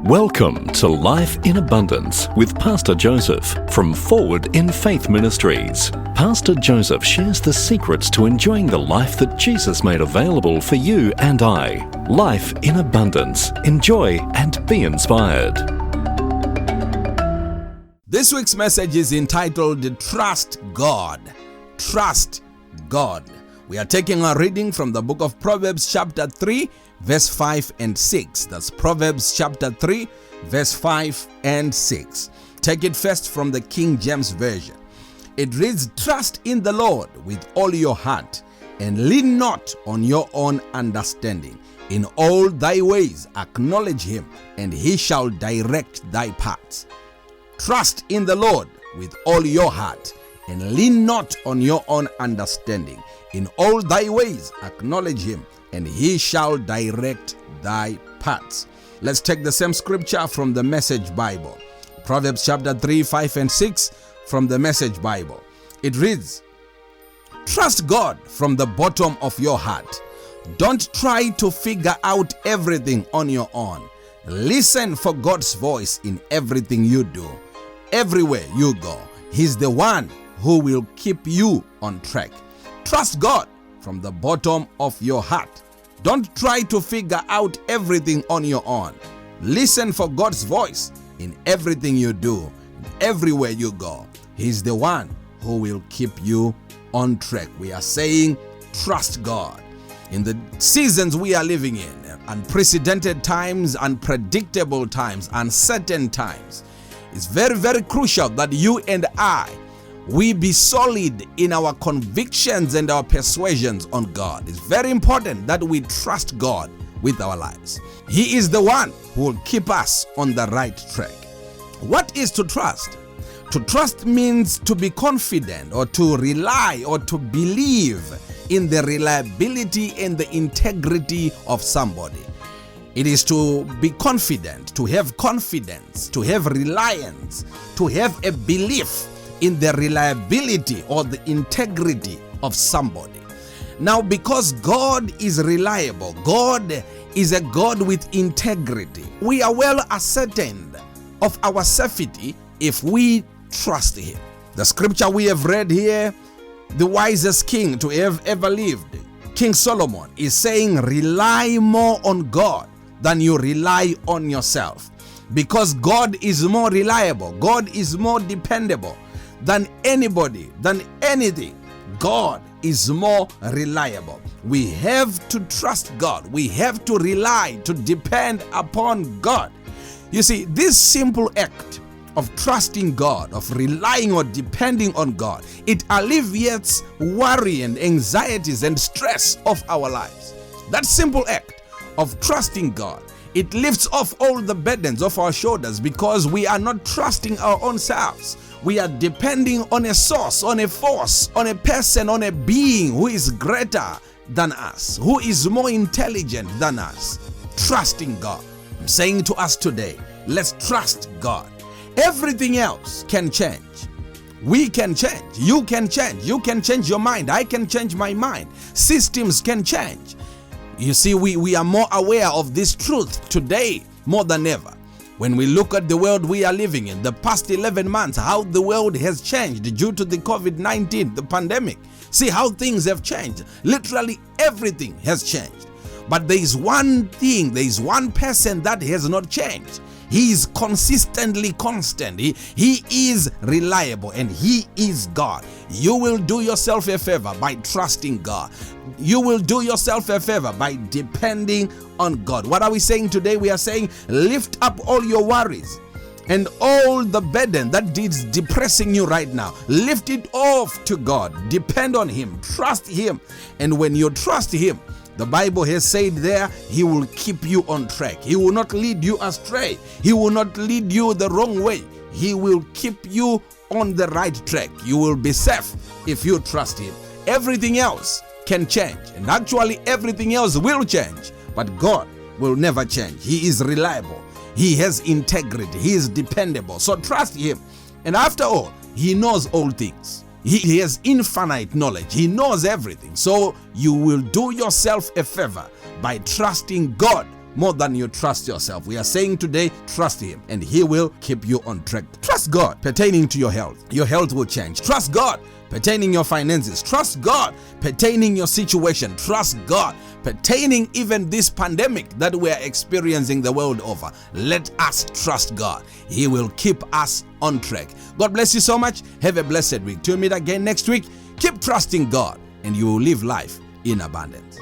Welcome to Life in Abundance with Pastor Joseph from Forward in Faith Ministries. Pastor Joseph shares the secrets to enjoying the life that Jesus made available for you and I. Life in Abundance. Enjoy and be inspired. This week's message is entitled Trust God. Trust God. We are taking a reading from the book of Proverbs chapter 3, verse 5 and 6. That's Proverbs chapter 3, verse 5 and 6. Take it first from the King James Version. It reads, "Trust in the Lord with all your heart, and lean not on your own understanding. In all thy ways acknowledge him, and he shall direct thy paths." Trust in the Lord with all your heart, and lean not on your own understanding. In all thy ways acknowledge him, and he shall direct thy paths. Let's take the same scripture from the Message Bible. Proverbs chapter 3, 5 and 6 from the Message Bible. It reads, "Trust God from the bottom of your heart. Don't try to figure out everything on your own. Listen for God's voice in everything you do. Everywhere you go, he's the one who will keep you on track. Trust God from the bottom of your heart. Don't try to figure out everything on your own. Listen for God's voice in everything you do, everywhere you go. He's the one who will keep you on track." We are saying, trust God. In the seasons we are living in, unprecedented times, unpredictable times, uncertain times, it's very, very crucial that you and we be solid in our convictions and our persuasions on God. It's very important that we trust God with our lives. He is the one who will keep us on the right track. What is to trust? To trust means to be confident or to rely or to believe in the reliability and the integrity of somebody. It is to be confident, to have confidence, to have reliance, to have a belief in the reliability or the integrity of somebody. Now, because God is reliable, God is a God with integrity, we are well ascertained of our safety if we trust him. The scripture we have read here, the wisest king to have ever lived, King Solomon, is saying rely more on God than you rely on yourself, because God is more reliable, God is more dependable than anybody, than anything. God is more reliable. We have to trust God. We have to rely, to depend upon God. You see, this simple act of trusting God, of relying or depending on God, it alleviates worry and anxieties and stress of our lives. That simple act of trusting God, it lifts off all the burdens of our shoulders, because we are not trusting our own selves. We are depending on a source, on a force, on a person, on a being who is greater than us, who is more intelligent than us. Trusting God. I'm saying to us today, let's trust God. Everything else can change. We can change. You can change. You can change your mind. I can change my mind. Systems can change. You see, we are more aware of this truth today more than ever. When we look at the world we are living in, the past 11 months, how the world has changed due to the COVID-19, the pandemic. See how things have changed. Literally everything has changed. But there is one thing, there is one person that has not changed. He is consistently constant. He is reliable, and he is God. You will do yourself a favor by trusting God. You will do yourself a favor by depending on God. What are we saying today? We are saying lift up all your worries and all the burden that is depressing you right now. Lift it off to God. Depend on him. Trust him. And when you trust him, the Bible has said there, he will keep you on track. He will not lead you astray. He will not lead you the wrong way. He will keep you on the right track. You will be safe if you trust him. Everything else can change, and actually everything else will change, but God will never change. He is reliable. He has integrity. He is dependable. So trust him. And after all, he knows all things. He has infinite knowledge. He knows everything. So you will do yourself a favor by trusting God more than you trust yourself. We are saying today, trust Him and He will keep you on track. Trust God pertaining to your health. Your health will change. Trust God pertaining your finances. Trust God pertaining your situation. Trust God pertaining even this pandemic that we are experiencing the world over. Let us trust God. He will keep us on track. God bless you so much. Have a blessed week. Till we meet again next week, keep trusting God and you will live life in abundance.